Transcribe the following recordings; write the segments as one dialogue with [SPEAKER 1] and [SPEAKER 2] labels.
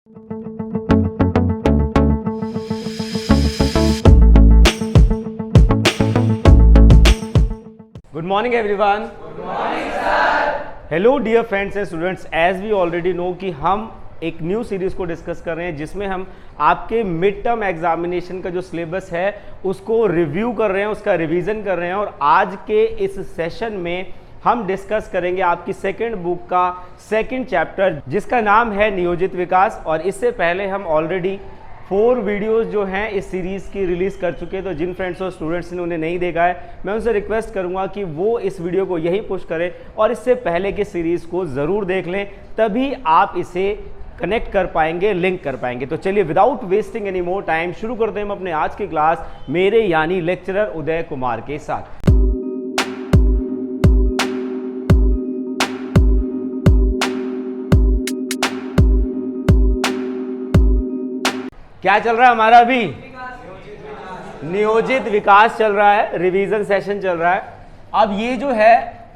[SPEAKER 1] Good morning everyone.
[SPEAKER 2] Good morning sir.
[SPEAKER 1] Hello dear friends and students. As we already know कि हम एक new series को discuss कर रहे हैं जिसमें हम आपके मिड टर्म एग्जामिनेशन का जो सिलेबस है उसको रिव्यू कर रहे हैं, उसका रिवीजन कर रहे हैं। और आज के इस सेशन में हम डिस्कस करेंगे आपकी सेकंड बुक का सेकंड चैप्टर जिसका नाम है नियोजित विकास। और इससे पहले हम ऑलरेडी 4 वीडियोस जो हैं इस सीरीज़ की रिलीज़ कर चुके हैं। तो जिन फ्रेंड्स और स्टूडेंट्स ने उन्हें नहीं देखा है मैं उनसे रिक्वेस्ट करूंगा कि वो इस वीडियो को यहीं पुश करें और इससे पहले की सीरीज़ को ज़रूर देख लें, तभी आप इसे कनेक्ट कर पाएंगे, लिंक कर पाएंगे। तो चलिए without wasting any more time शुरू करते हैं हम अपने आज की क्लास मेरे यानी लेक्चरर उदय कुमार के साथ। क्या चल रहा है हमारा अभी? नियोजित विकास चल रहा है, रिवीजन सेशन चल रहा है। अब ये जो है,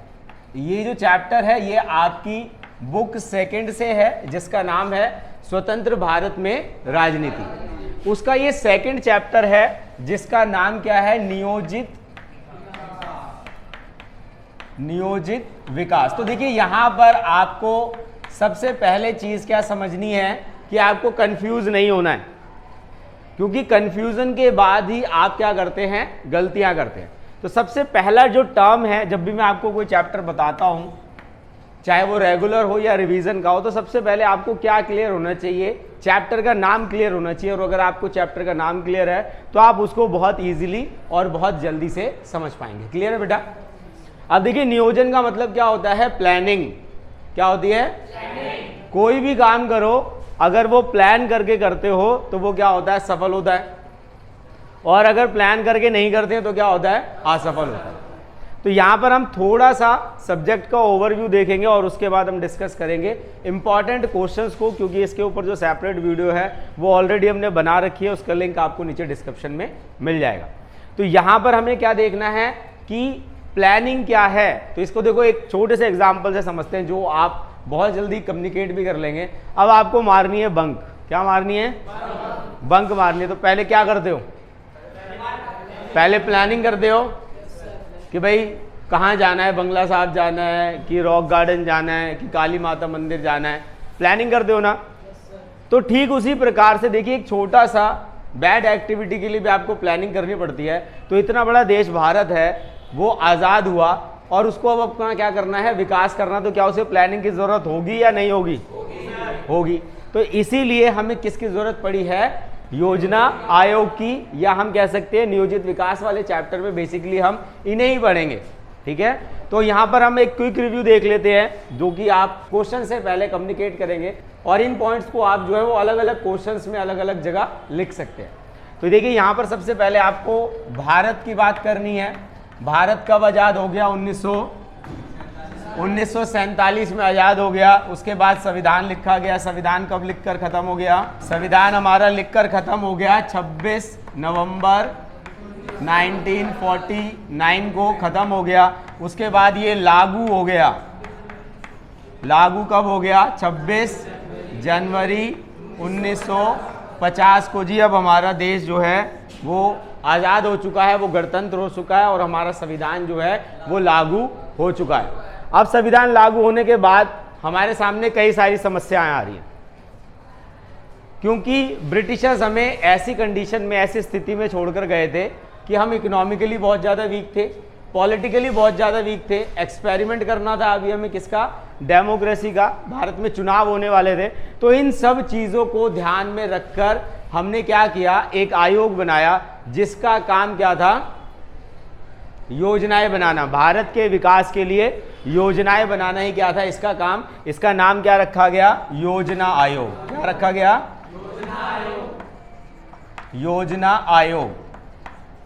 [SPEAKER 1] ये जो चैप्टर है ये आपकी बुक सेकंड से है जिसका नाम है स्वतंत्र भारत में राजनीति। उसका ये सेकंड चैप्टर है जिसका नाम क्या है? नियोजित विकास। तो देखिए यहां पर आपको सबसे पहले चीज क्या समझनी है कि आपको कंफ्यूज नहीं होना है, क्योंकि कंफ्यूजन के बाद ही आप क्या करते हैं? गलतियां करते हैं। तो सबसे पहला जो टर्म है, जब भी मैं आपको कोई चैप्टर बताता हूं, चाहे वो रेगुलर हो या रिवीजन का हो, तो सबसे पहले आपको क्या क्लियर होना चाहिए? चैप्टर का नाम क्लियर होना चाहिए। और अगर आपको चैप्टर का नाम क्लियर है तो आप उसको बहुत ईजिली और बहुत जल्दी से समझ पाएंगे। क्लियर है बेटा? अब देखिए नियोजन का मतलब क्या होता है? प्लानिंग। क्या होती है? प्लानिंग। कोई भी काम करो अगर वो प्लान करके करते हो तो वो क्या होता है? सफल होता है। और अगर प्लान करके नहीं करते हैं तो क्या होता है? असफल होता है। तो यहां पर हम थोड़ा सा सब्जेक्ट का ओवरव्यू देखेंगे और उसके बाद हम डिस्कस करेंगे इंपॉर्टेंट क्वेश्चंस को, क्योंकि इसके ऊपर जो सेपरेट वीडियो है वो ऑलरेडी हमने बना रखी है, उसका लिंक आपको नीचे डिस्क्रिप्शन में मिल जाएगा। तो यहां पर हमें क्या देखना है कि प्लानिंग क्या है। तो इसको देखो एक छोटे से एग्जाम्पल से समझते हैं जो आप बहुत जल्दी कम्युनिकेट भी कर लेंगे। अब आपको मारनी है बंक। क्या मारनी है? बंक मारनी है। तो पहले क्या करते हो? पहले प्लानिंग करते हो कि भाई कहाँ जाना है, बंगला साहब जाना है कि रॉक गार्डन जाना है कि काली माता मंदिर जाना है, प्लानिंग करते हो ना। तो ठीक उसी प्रकार से देखिए एक छोटा सा बैड एक्टिविटी के लिए भी आपको प्लानिंग करनी पड़ती है। तो इतना बड़ा देश भारत है, वो आज़ाद हुआ और उसको अब अपना क्या करना है? विकास करना। तो क्या उसे प्लानिंग की जरूरत होगी या नहीं होगी? होगी। तो इसीलिए हमें किसकी जरूरत पड़ी है? योजना आयोग की, या हम कह सकते हैं नियोजित विकास वाले चैप्टर में बेसिकली हम इन्हें ही पढ़ेंगे। ठीक है, तो यहाँ पर हम एक क्विक रिव्यू देख लेते हैं जो कि आप क्वेश्चन से पहले कम्युनिकेट करेंगे और इन पॉइंट्स को आप जो है वो अलग अलग क्वेश्चंस में अलग अलग जगह लिख सकते हैं। तो देखिए यहाँ पर सबसे पहले आपको भारत की बात करनी है। भारत कब आज़ाद हो गया? 1947 में आज़ाद हो गया। उसके बाद संविधान लिखा गया। संविधान कब लिखकर ख़त्म हो गया? संविधान हमारा लिखकर ख़त्म हो गया 26 नवंबर 1949 को ख़त्म हो गया। उसके बाद ये लागू हो गया। लागू कब हो गया? 26 जनवरी 1950 को। जी अब हमारा देश जो है वो आज़ाद हो चुका है, वो गणतंत्र हो चुका है और हमारा संविधान जो है वो लागू हो चुका है। अब संविधान लागू होने के बाद हमारे सामने कई सारी समस्याएं आ रही हैं, क्योंकि ब्रिटिशर्स हमें ऐसी कंडीशन में, ऐसी स्थिति में छोड़कर गए थे कि हम इकोनॉमिकली बहुत ज़्यादा वीक थे, पॉलिटिकली बहुत ज़्यादा वीक थे। एक्सपेरिमेंट करना था अभी हमें किसका? डेमोक्रेसी का। भारत में चुनाव होने वाले थे। तो इन सब चीज़ों को ध्यान में रखकर हमने क्या किया? एक आयोग बनाया जिसका काम क्या था? योजनाएं बनाना। भारत के विकास के लिए योजनाएं बनाना ही क्या था इसका काम। इसका नाम क्या रखा गया? योजना आयोग। क्या रखा गया? योजना आयोग।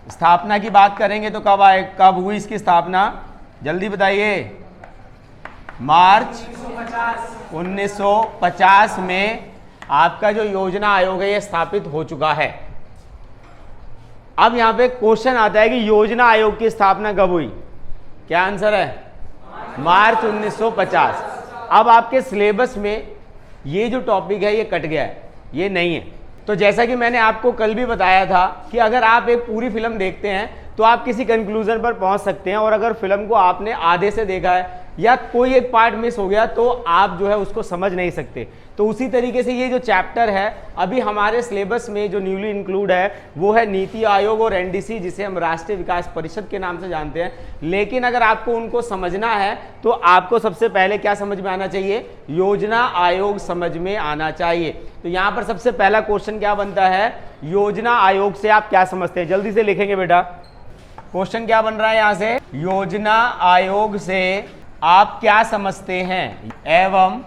[SPEAKER 1] स्थापना की बात करेंगे तो कब हुई इसकी स्थापना? जल्दी बताइए। मार्च 1950 में आपका जो योजना आयोग है ये स्थापित हो चुका है। अब यहां पे क्वेश्चन आता है कि योजना आयोग की स्थापना कब हुई? क्या आंसर है? मार्च 1950। अब आपके सिलेबस में ये जो टॉपिक है ये कट गया है। ये नहीं है। तो जैसा कि मैंने आपको कल भी बताया था कि अगर आप एक पूरी फिल्म देखते हैं तो आप किसी कंक्लूजन पर पहुंच सकते हैं, और अगर फिल्म को आपने आधे से देखा है या कोई एक पार्ट मिस हो गया तो आप जो है उसको समझ नहीं सकते। तो उसी तरीके से ये जो चैप्टर है अभी हमारे सिलेबस में जो न्यूली इंक्लूड है वो है नीति आयोग और एनडीसी, जिसे हम राष्ट्रीय विकास परिषद के नाम से जानते हैं। लेकिन अगर आपको उनको समझना है तो आपको सबसे पहले क्या समझ में आना चाहिए? योजना आयोग समझ में आना चाहिए। तो यहाँ पर सबसे पहला क्वेश्चन क्या बनता है? योजना आयोग से आप क्या समझते हैं? जल्दी से लिखेंगे बेटा। क्वेश्चन क्या बन रहा है यहाँ से? योजना आयोग से आप क्या समझते हैं एवं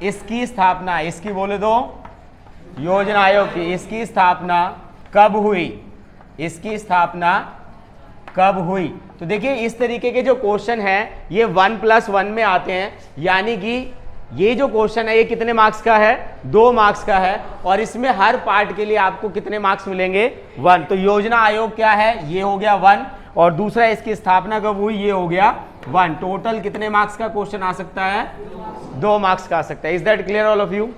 [SPEAKER 1] इसकी स्थापना, इसकी बोले तो योजना आयोग की, इसकी स्थापना कब हुई? इसकी स्थापना कब हुई? तो देखिए इस तरीके के जो क्वेश्चन है ये 1+1 में आते हैं, यानी कि ये जो क्वेश्चन है ये कितने मार्क्स का है? 2 मार्क्स का है, और इसमें हर पार्ट के लिए आपको कितने मार्क्स मिलेंगे? 1। तो योजना आयोग क्या है? ये हो गया 1, और दूसरा इसकी स्थापना कब हुई? ये हो गया 1। टोटल कितने मार्क्स का क्वेश्चन आ सकता है? 2 मार्क्स का आ सकता है। Is that clear all of you?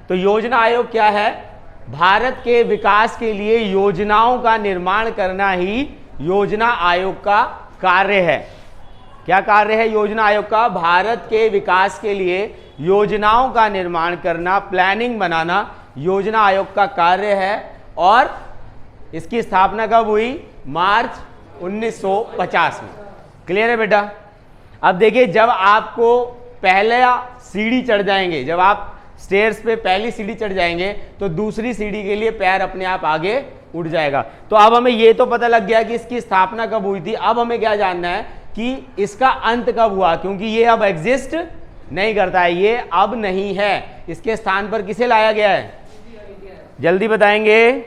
[SPEAKER 1] तो योजना आयोग क्या है? भारत के विकास के लिए योजनाओं का निर्माण करना ही योजना आयोग का कार्य है। क्या कार्य है योजना आयोग का? भारत के विकास के लिए योजनाओं का निर्माण करना, प्लानिंग बनाना योजना आयोग का कार्य है। और इसकी स्थापना कब हुई? मार्च 1950 में। क्लियर है बेटा? अब देखिए जब आपको पहला सीढ़ी चढ़ जाएंगे, जब आप स्टेयर्स पे पहली सीढ़ी चढ़ जाएंगे तो दूसरी सीढ़ी के लिए पैर अपने आप आगे उठ जाएगा। तो अब हमें ये तो पता लग गया कि इसकी स्थापना कब हुई थी। अब हमें क्या जानना है कि इसका अंत कब हुआ, क्योंकि ये अब एग्जिस्ट नहीं करता है, ये अब नहीं है। इसके स्थान पर किसे लाया गया है? जल्दी बताएंगे।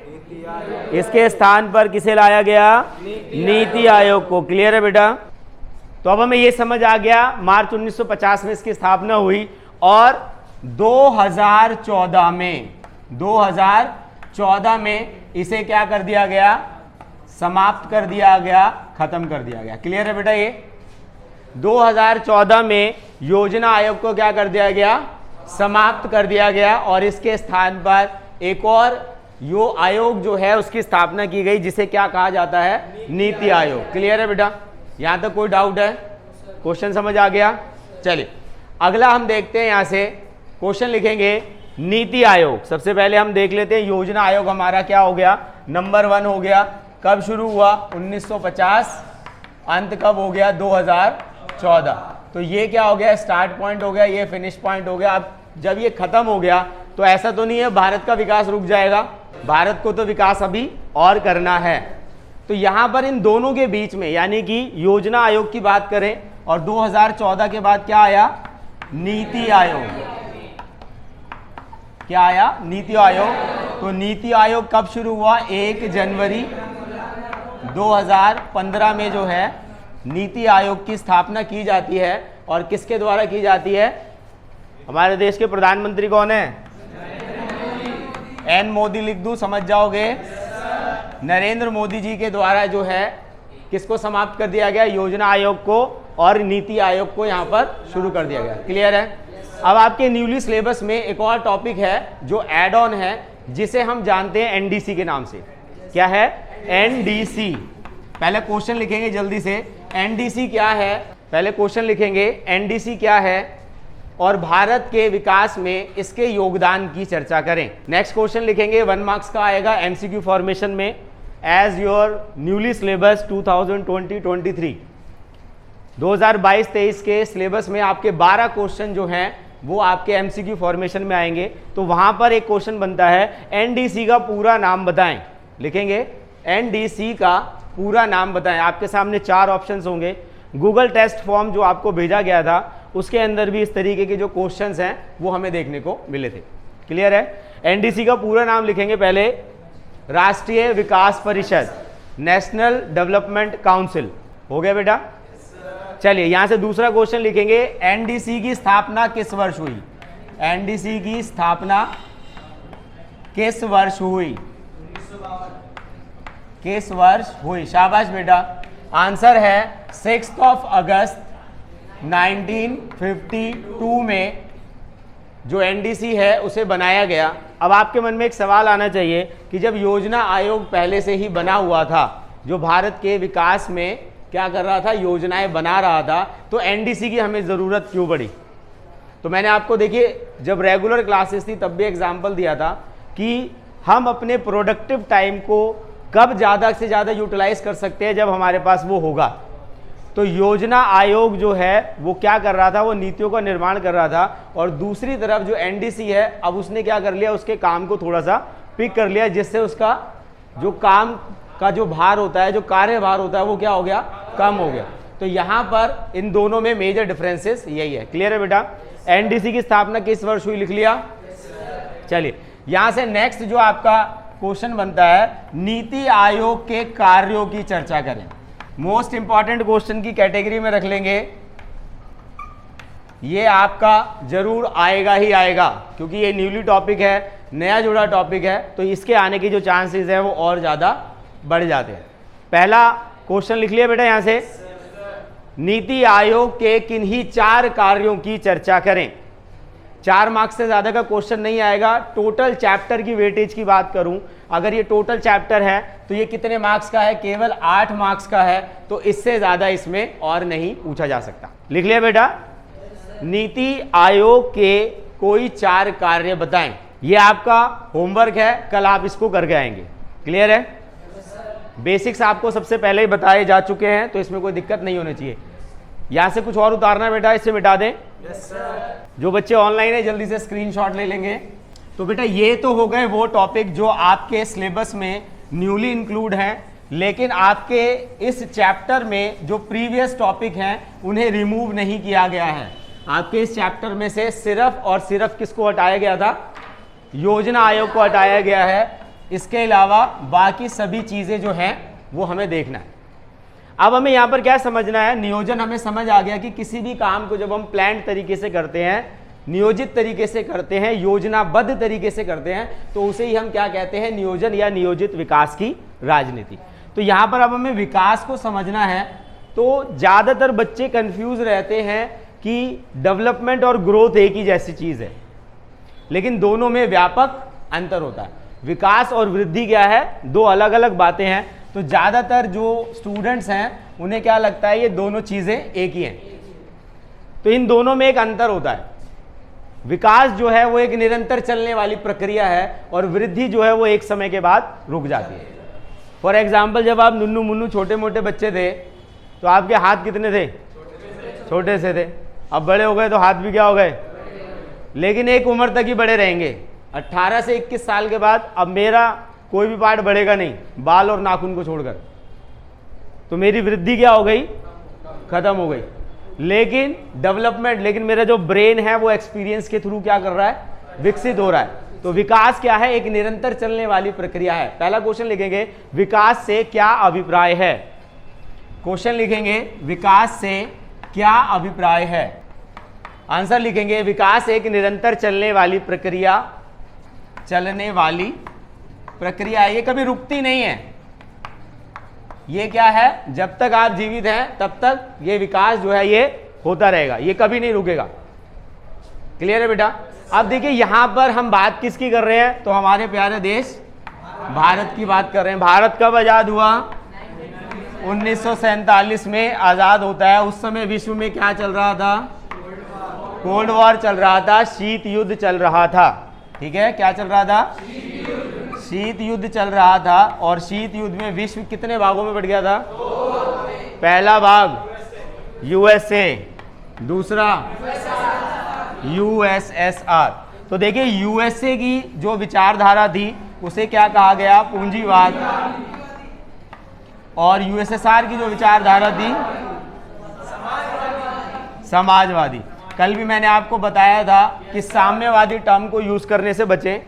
[SPEAKER 1] इसके स्थान पर किसे लाया गया? नीति आयोग को। क्लियर है बेटा? तो अब हमें यह समझ आ गया मार्च 1950 में इसकी स्थापना हुई, और 2014 में इसे क्या कर दिया गया? समाप्त कर दिया गया, खत्म कर दिया गया। क्लियर है बेटा? ये 2014 में योजना आयोग को क्या कर दिया गया? समाप्त कर दिया गया, और इसके स्थान पर एक और आयोग जो है उसकी स्थापना की गई, जिसे क्या कहा जाता है? नीति आयोग। क्लियर है बेटा? यहां तक कोई डाउट है? क्वेश्चन समझ आ गया? चलिए अगला हम देखते हैं। यहां से क्वेश्चन लिखेंगे नीति आयोग। सबसे पहले हम देख लेते हैं योजना आयोग हमारा क्या हो गया? नंबर 1 हो गया। कब शुरू हुआ? 1950। अंत कब हो गया? 2014। तो ये क्या हो गया? स्टार्ट पॉइंट हो गया, ये फिनिश पॉइंट हो गया। अब जब ये खत्म हो गया तो ऐसा तो नहीं है भारत का विकास रुक जाएगा, भारत को तो विकास अभी और करना है। तो यहां पर इन दोनों के बीच में, यानी कि योजना आयोग की बात करें और 2014 के बाद क्या आया? नीति आयोग। क्या आया? नीति आयोग। तो नीति आयोग कब शुरू हुआ? 1 जनवरी 2015 में जो है नीति आयोग की स्थापना की जाती है। और किसके द्वारा की जाती है? हमारे देश के प्रधानमंत्री कौन है? एन मोदी लिख दूं, समझ जाओगे? नरेंद्र मोदी जी के द्वारा जो है किसको समाप्त कर दिया गया? योजना आयोग को, और नीति आयोग को यहां पर शुरू कर दिया गया। क्लियर है? अब आपके न्यूली सिलेबस में एक और टॉपिक है जो एड ऑन है, जिसे हम जानते हैं एनडीसी के नाम से। क्या है? एनडीसी। पहले क्वेश्चन लिखेंगे जल्दी से, एनडीसी क्या है? पहले क्वेश्चन लिखेंगे एनडीसी क्या है, और भारत के विकास में इसके योगदान की चर्चा करें। नेक्स्ट क्वेश्चन लिखेंगे, 1 मार्क्स का आएगा एमसीक्यू फॉर्मेशन में, एज योर न्यूली सिलेबस 2020-23। 2022-23 के सिलेबस में आपके 12 क्वेश्चन जो हैं वो आपके एमसीक्यू फॉर्मेशन में आएंगे। तो वहां पर एक क्वेश्चन बनता है एनडीसी का पूरा नाम बताएं। लिखेंगे एनडीसी का पूरा नाम बताएं। आपके सामने 4 ऑप्शंस होंगे। गूगल टेस्ट फॉर्म जो आपको भेजा गया था उसके अंदर भी इस तरीके के जो क्वेश्चंस हैं वो हमें देखने को मिले थे। क्लियर है? एनडीसी का पूरा नाम लिखेंगे पहले, राष्ट्रीय विकास परिषद, नेशनल डेवलपमेंट काउंसिल। हो गया बेटा? चलिए यहां से दूसरा क्वेश्चन लिखेंगे, एनडीसी की स्थापना किस वर्ष हुई? एनडीसी की स्थापना किस वर्ष हुई? किस वर्ष हुई? शाबाश बेटा। आंसर है 6 अगस्त 1952 में जो एनडीसी है उसे बनाया गया। अब आपके मन में एक सवाल आना चाहिए कि जब योजना आयोग पहले से ही बना हुआ था, जो भारत के विकास में क्या कर रहा था, योजनाएं बना रहा था, तो एनडीसी की हमें ज़रूरत क्यों पड़ी? तो मैंने आपको देखिए जब रेगुलर क्लासेस थी तब भी एग्जाम्पल दिया था कि हम अपने प्रोडक्टिव टाइम को कब ज़्यादा से ज़्यादा यूटिलाइज कर सकते हैं, जब हमारे पास वो होगा। तो योजना आयोग जो है वो क्या कर रहा था, वो नीतियों का निर्माण कर रहा था, और दूसरी तरफ जो एनडीसी है अब उसने क्या कर लिया, उसके काम को थोड़ा सा पिक कर लिया, जिससे उसका जो काम का जो भार होता है, जो कार्यभार होता है, वो क्या हो गया, कम हो गया। तो यहाँ पर इन दोनों में मेजर डिफरेंसेस यही है। क्लियर है बेटा? एनडीसी की स्थापना किस वर्ष हुई, लिख लिया? चलिए यहाँ से नेक्स्ट जो आपका क्वेश्चन बनता है, नीति आयोग के कार्यों की चर्चा करें। मोस्ट इंपॉर्टेंट क्वेश्चन की कैटेगरी में रख लेंगे, ये आपका जरूर आएगा ही आएगा, क्योंकि ये न्यूली टॉपिक है, नया जुड़ा टॉपिक है, तो इसके आने की जो चांसेस है वो और ज़्यादा बढ़ जाते हैं। पहला क्वेश्चन लिख लिया बेटा यहाँ से, नीति आयोग के किन्हीं 4 कार्यों की चर्चा करें। 4 मार्क्स से ज़्यादा का क्वेश्चन नहीं आएगा। टोटल चैप्टर की वेटेज की बात करूं, अगर ये टोटल चैप्टर है तो ये कितने मार्क्स का है, केवल 8 मार्क्स का है, तो इससे ज़्यादा इसमें और नहीं पूछा जा सकता। लिख लिया बेटा? नीति आयोग के कोई 4 कार्य बताएं। ये आपका होमवर्क है, कल आप इसको करके आएंगे। क्लियर है? बेसिक्स आपको सबसे पहले ही बताए जा चुके हैं, तो इसमें कोई दिक्कत नहीं होनी चाहिए। यहाँ से कुछ और उतारना बेटा, इससे मिटा दें। जो बच्चे ऑनलाइन है जल्दी से स्क्रीनशॉट ले लेंगे। तो बेटा ये तो हो गए वो टॉपिक जो आपके सिलेबस में न्यूली इंक्लूड हैं, लेकिन आपके इस चैप्टर में जो प्रीवियस टॉपिक हैं उन्हें रिमूव नहीं किया गया है। आपके इस चैप्टर में से सिर्फ और सिर्फ किसको हटाया गया था, योजना आयोग को हटाया गया है। इसके अलावा बाकी सभी चीज़ें जो हैं वो हमें देखना है। अब हमें यहाँ पर क्या समझना है, नियोजन हमें समझ आ गया कि किसी भी काम को जब हम प्लान्ड तरीके से करते हैं, नियोजित तरीके से करते हैं, योजनाबद्ध तरीके से करते हैं, तो उसे ही हम क्या कहते हैं, नियोजन या नियोजित विकास की राजनीति। तो यहाँ पर अब हमें विकास को समझना है। तो ज़्यादातर बच्चे कंफ्यूज रहते हैं कि डेवलपमेंट और ग्रोथ एक ही जैसी चीज़ है, लेकिन दोनों में व्यापक अंतर होता है। विकास और वृद्धि क्या है, 2 अलग अलग बातें हैं। तो ज़्यादातर जो स्टूडेंट्स हैं उन्हें क्या लगता है ये दोनों चीज़ें एक ही हैं, तो इन दोनों में एक अंतर होता है। विकास जो है वो एक निरंतर चलने वाली प्रक्रिया है, और वृद्धि जो है वो एक समय के बाद रुक जाती है। फॉर एग्जाम्पल, जब आप नुन्नू मुन्नू छोटे मोटे बच्चे थे तो आपके हाथ कितने थे, छोटे से थे। अब बड़े हो गए तो हाथ भी क्या हो गए, लेकिन एक उम्र तक ही बड़े रहेंगे। 18 से 21 साल के बाद अब मेरा कोई भी पार्ट बढ़ेगा नहीं, बाल और नाखून को छोड़कर, तो मेरी वृद्धि क्या हो गई, खत्म हो गई। लेकिन डेवलपमेंट, लेकिन मेरा जो ब्रेन है वो एक्सपीरियंस के थ्रू क्या कर रहा है, विकसित हो रहा है। तो विकास क्या है, एक निरंतर चलने वाली प्रक्रिया है। पहला क्वेश्चन लिखेंगे, विकास से क्या अभिप्राय है। क्वेश्चन लिखेंगे, विकास से क्या अभिप्राय है। आंसर लिखेंगे, विकास एक निरंतर चलने वाली प्रक्रिया, चलने वाली प्रक्रिया है, ये कभी रुकती नहीं है। ये क्या है, जब तक आप जीवित हैं तब तक ये विकास जो है ये होता रहेगा, ये कभी नहीं रुकेगा। क्लियर है बेटा? अब देखिए यहाँ पर हम बात किसकी कर रहे हैं, तो हमारे प्यारे देश भारत की बात कर रहे हैं। भारत कब आज़ाद हुआ, 1947 में आज़ाद होता है। उस समय विश्व में क्या चल रहा था, कोल्ड वॉर चल रहा था, शीत युद्ध चल रहा था। ठीक है, क्या चल रहा था, शीत युद्ध चल रहा था। और शीत युद्ध में विश्व कितने भागों में बट गया था, पहला भाग यूएसए, दूसरा यूएसएसआर। तो देखिए यूएसए की जो विचारधारा थी उसे क्या कहा गया, पूंजीवाद, और यूएसएसआर की जो विचारधारा थी समाजवादी। कल भी मैंने आपको बताया था कि साम्यवादी टर्म को यूज करने से बचें,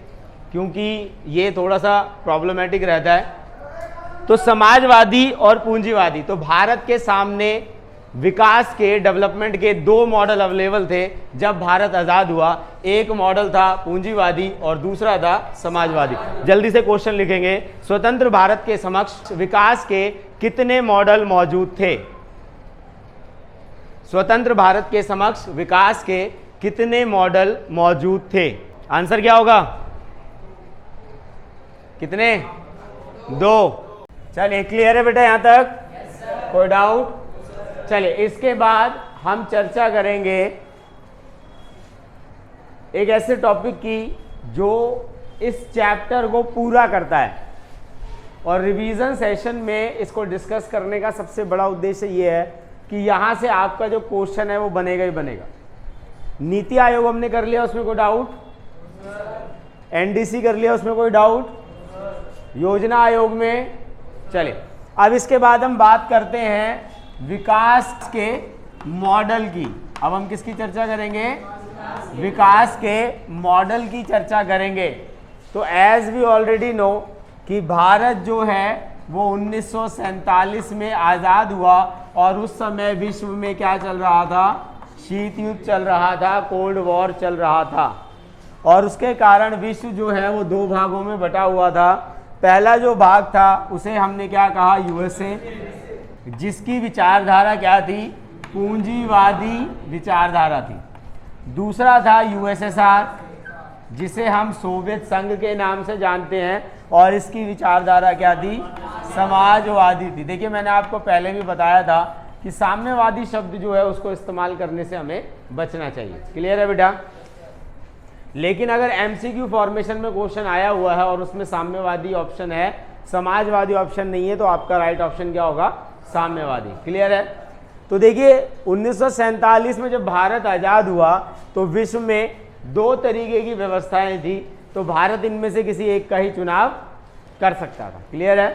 [SPEAKER 1] क्योंकि ये थोड़ा सा प्रॉब्लमेटिक रहता है। तो समाजवादी और पूंजीवादी, तो भारत के सामने विकास के, डेवलपमेंट के 2 मॉडल अवेलेबल थे जब भारत आज़ाद हुआ। एक मॉडल था पूंजीवादी और दूसरा था समाजवादी। जल्दी से क्वेश्चन लिखेंगे, स्वतंत्र भारत के समक्ष विकास के कितने मॉडल मौजूद थे। स्वतंत्र भारत के समक्ष विकास के कितने मॉडल मौजूद थे? आंसर क्या होगा? कितने? 2। चलिए क्लियर है बेटा यहां तक? कोई डाउट? चलिए इसके बाद हम चर्चा करेंगे एक ऐसे टॉपिक की जो इस चैप्टर को पूरा करता है, और रिवीजन सेशन में इसको डिस्कस करने का सबसे बड़ा उद्देश्य ये है कि यहाँ से आपका जो क्वेश्चन है वो बनेगा ही बनेगा। नीति आयोग हमने कर लिया, उसमें कोई डाउट? एनडीसी कर लिया, उसमें कोई डाउट? योजना आयोग में? चलिए अब इसके बाद हम बात करते हैं विकास के मॉडल की। अब हम किसकी चर्चा करेंगे? विकास के मॉडल की चर्चा करेंगे। तो एज वी ऑलरेडी नो कि भारत जो है वो 1947 में आज़ाद हुआ, और उस समय विश्व में क्या चल रहा था? शीत युद्ध चल रहा था, कोल्ड वॉर चल रहा था, और उसके कारण विश्व जो है वो 2 भागों में बटा हुआ था। पहला जो भाग था उसे हमने क्या कहा? यूएसए, जिसकी विचारधारा क्या थी? पूंजीवादी विचारधारा थी। दूसरा था यूएसएसआर, जिसे हम सोवियत संघ के नाम से जानते हैं, और इसकी विचारधारा क्या थी? समाजवादी थी। देखिए मैंने आपको पहले भी बताया था कि साम्यवादी शब्द जो है उसको इस्तेमाल करने से हमें बचना चाहिए। क्लियर है बेटा? लेकिन अगर एमसीक्यू फॉर्मेशन में क्वेश्चन आया हुआ है और उसमें साम्यवादी ऑप्शन है, समाजवादी ऑप्शन नहीं है, तो आपका राइट ऑप्शन क्या होगा? साम्यवादी। क्लियर है? तो देखिए 1947 में जब भारत आज़ाद हुआ तो विश्व में 2 तरीके की व्यवस्थाएं थी, तो भारत इनमें से किसी एक का ही चुनाव कर सकता था। क्लियर है?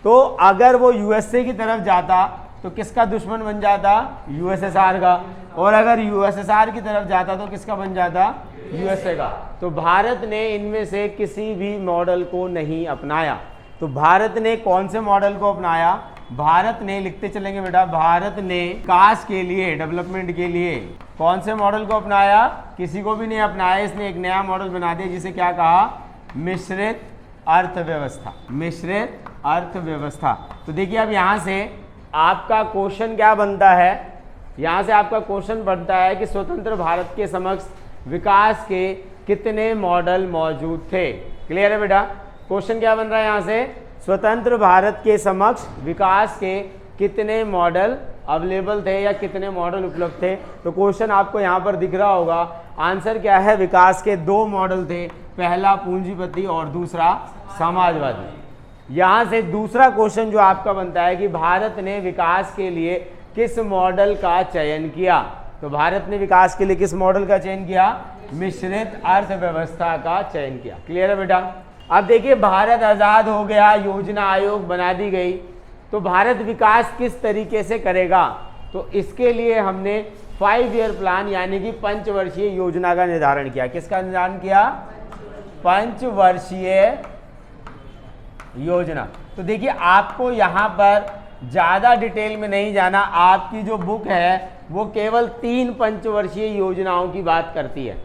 [SPEAKER 1] तो अगर वो यूएसए की तरफ जाता तो किसका दुश्मन बन जाता? यूएसएसआर का। और अगर यूएसएसआर की तरफ जाता तो किसका बन जाता? यूएसए का। तो भारत ने इनमें से किसी भी मॉडल को नहीं अपनाया। तो भारत ने कौन से मॉडल को अपनाया? भारत ने, लिखते चलेंगे बेटा, भारत ने विकास के लिए, डेवलपमेंट के लिए कौन से मॉडल को अपनाया? किसी को भी नहीं अपनाया। इसने एक नया मॉडल बना दिया जिसे क्या कहा? मिश्रित अर्थव्यवस्था। मिश्रित अर्थव्यवस्था। तो देखिए अब यहाँ से आपका क्वेश्चन क्या बनता है? यहाँ से आपका क्वेश्चन बनता है कि स्वतंत्र भारत के समक्ष विकास के कितने मॉडल मौजूद थे? क्लियर है बेटा? क्वेश्चन क्या बन रहा है यहाँ से? स्वतंत्र भारत के समक्ष विकास के कितने मॉडल अवेलेबल थे या कितने मॉडल उपलब्ध थे? तो क्वेश्चन आपको यहाँ पर दिख रहा होगा। आंसर क्या है? विकास के 2 मॉडल थे, पहला पूंजीपति और दूसरा समाजवादी। यहाँ से दूसरा क्वेश्चन जो आपका बनता है कि भारत ने विकास के लिए किस मॉडल का चयन किया? तो भारत ने विकास के लिए किस मॉडल का चयन किया? मिश्रित अर्थव्यवस्था का चयन किया। क्लियर है बेटा? अब देखिए भारत आज़ाद हो गया, योजना आयोग बना दी गई, तो भारत विकास किस तरीके से करेगा? तो इसके लिए हमने 5 ईयर प्लान यानी कि पंचवर्षीय योजना का निर्धारण किया। किसका निर्धारण किया? पंचवर्षीय योजना। तो देखिए आपको यहाँ पर ज़्यादा डिटेल में नहीं जाना। आपकी जो बुक है वो केवल 3 पंचवर्षीय योजनाओं की बात करती है,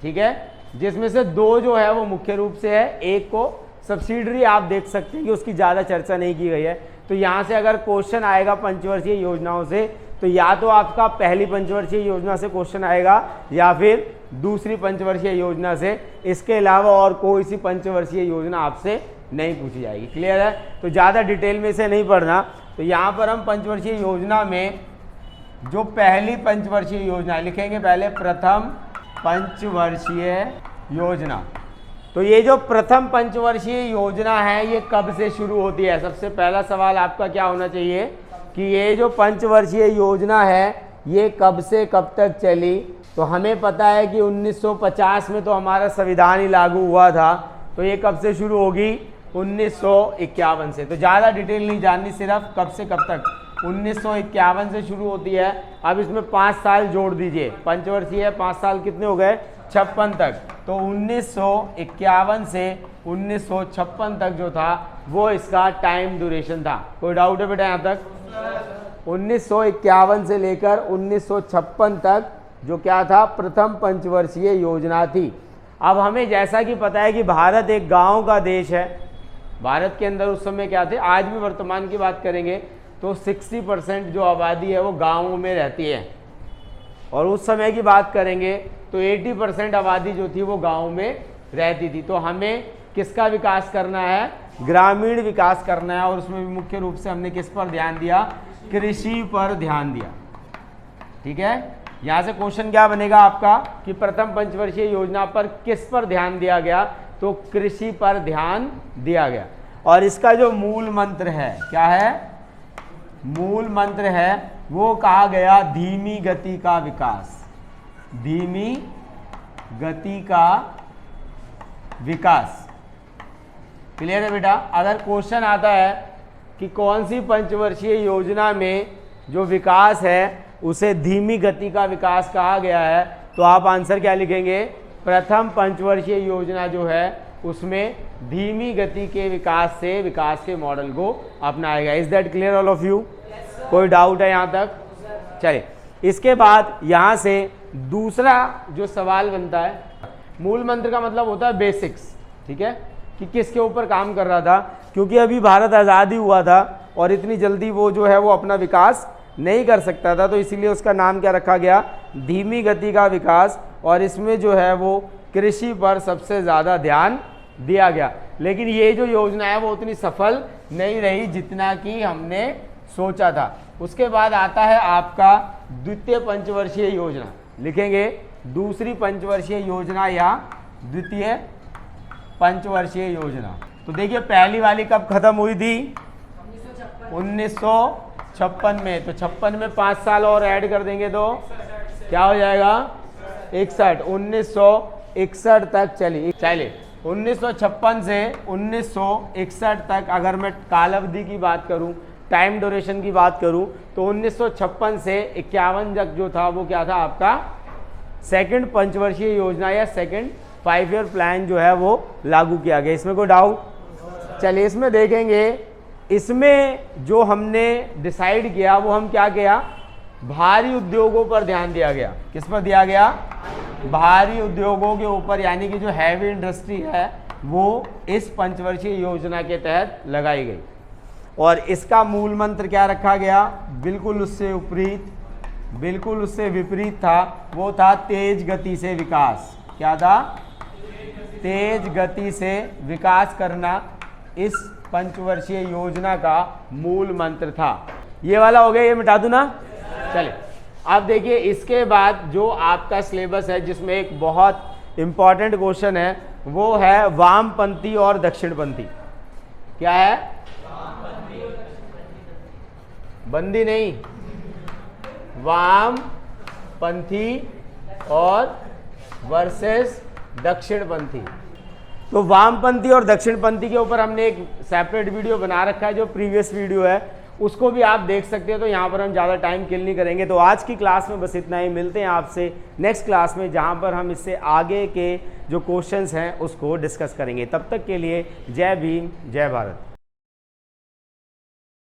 [SPEAKER 1] ठीक है, जिसमें से 2 जो है वो मुख्य रूप से है, एक को सब्सिडरी आप देख सकते हैं कि उसकी ज़्यादा चर्चा नहीं की गई है। तो यहाँ से अगर क्वेश्चन आएगा पंचवर्षीय योजनाओं से, तो या तो आपका पहली पंचवर्षीय योजना से क्वेश्चन आएगा या फिर दूसरी पंचवर्षीय योजना से। इसके अलावा और कोई सी पंचवर्षीय योजना आपसे नहीं पूछी जाएगी। क्लियर है? तो ज़्यादा डिटेल में से नहीं पढ़ना। तो यहाँ पर हम पंचवर्षीय योजना में जो पहली पंचवर्षीय योजना लिखेंगे, पहले प्रथम पंचवर्षीय योजना। तो ये जो प्रथम पंचवर्षीय योजना है ये कब से शुरू होती है? सबसे पहला सवाल आपका क्या होना चाहिए कि ये जो पंचवर्षीय योजना है ये कब से कब तक चली? तो हमें पता है कि 1950 में तो हमारा संविधान ही लागू हुआ था, तो ये कब से शुरू होगी? 1951 से। तो ज़्यादा डिटेल नहीं जाननी, सिर्फ कब से कब तक, 1951 से शुरू होती है। अब इसमें 5 साल जोड़ दीजिए, पंचवर्षीय है, 5 साल कितने हो गए? 56 तक। तो 1951 से 1956 तक जो था वो इसका टाइम ड्यूरेशन था। कोई डाउट है बेटा यहाँ तक? 1951 से लेकर 1956 तक जो क्या था? प्रथम पंचवर्षीय योजना थी। अब हमें जैसा कि पता है कि भारत एक गांव का देश है। भारत के अंदर उस समय क्या थे, आज भी वर्तमान की बात करेंगे तो 60% जो आबादी है वो गाँवों में रहती है। और उस समय की बात करेंगे तो 80% आबादी जो थी वो गाँव में रहती थी। तो हमें किसका विकास करना है? ग्रामीण विकास करना है। और उसमें भी मुख्य रूप से हमने किस पर ध्यान दिया? कृषि पर ध्यान दिया। ठीक है, यहाँ से क्वेश्चन क्या बनेगा आपका कि प्रथम पंचवर्षीय योजना पर किस पर ध्यान दिया गया? तो कृषि पर ध्यान दिया गया। और इसका जो मूल मंत्र है, क्या है? मूल मंत्र है वो कहा गया धीमी गति का विकास। धीमी गति का विकास। क्लियर है बेटा? अगर क्वेश्चन आता है कि कौन सी पंचवर्षीय योजना में जो विकास है उसे धीमी गति का विकास कहा गया है, तो आप आंसर क्या लिखेंगे? प्रथम पंचवर्षीय योजना जो है उसमें धीमी गति के विकास से विकास के मॉडल को अपनाएगा। Is that clear all of you? कोई डाउट है यहाँ तक? चलिए, इसके बाद यहाँ से दूसरा जो सवाल बनता है, मूल मंत्र का मतलब होता है बेसिक्स। ठीक है, कि किसके ऊपर काम कर रहा था, क्योंकि अभी भारत आज़ाद ही हुआ था और इतनी जल्दी वो जो है वो अपना विकास नहीं कर सकता था, तो इसीलिए उसका नाम क्या रखा गया? धीमी गति का विकास। और इसमें जो है वो कृषि पर सबसे ज़्यादा ध्यान दिया गया। लेकिन ये जो योजना है वो उतनी सफल नहीं रही जितना कि हमने सोचा था। उसके बाद आता है आपका द्वितीय पंचवर्षीय योजना। लिखेंगे दूसरी पंचवर्षीय योजना या द्वितीय पंचवर्षीय योजना। तो देखिए पहली वाली कब खत्म हुई थी? 1956 में। तो 56 में 5 साल और ऐड कर देंगे तो क्या हो जाएगा? 61। 1961 तक चली। चलिए 1956 से 1961 तक अगर मैं काल अवधि की बात करूं, टाइम ड्यूरेशन की बात करूं, तो 1956 से 51 तक जो था वो क्या था आपका? सेकंड पंचवर्षीय योजना या सेकंड 5 ईयर प्लान जो है वो लागू किया गया। इसमें कोई डाउट? चलिए इसमें देखेंगे, इसमें जो हमने डिसाइड किया वो हम क्या किया? भारी उद्योगों पर ध्यान दिया गया। किस पर दिया गया? भारी उद्योगों के ऊपर, यानी कि जो हैवी इंडस्ट्री है वो इस पंचवर्षीय योजना के तहत लगाई गई। और इसका मूल मंत्र क्या रखा गया? बिल्कुल उससे विपरीत था। वो था तेज गति से विकास। क्या था? तेज गति से विकास करना इस पंचवर्षीय योजना का मूल मंत्र था। ये वाला हो गया, ये मिटा दूं ना? चलिए अब देखिए, इसके बाद जो आपका सिलेबस है जिसमें एक बहुत इंपॉर्टेंट क्वेश्चन है वो है वामपंथी और दक्षिणपंथी। क्या है? बंदी नहीं, वामपंथी और वर्सेस दक्षिणपंथी। तो वामपंथी और दक्षिणपंथी के ऊपर हमने एक सेपरेट वीडियो बना रखा है, जो प्रीवियस वीडियो है उसको भी आप देख सकते हैं। तो यहाँ पर हम ज़्यादा टाइम किल नहीं करेंगे। तो आज की क्लास में बस इतना ही। मिलते हैं आपसे नेक्स्ट क्लास में, जहाँ पर हम इससे आगे के जो क्वेश्चंस हैं उसको डिस्कस करेंगे। तब तक के लिए जय भीम, जय भारत।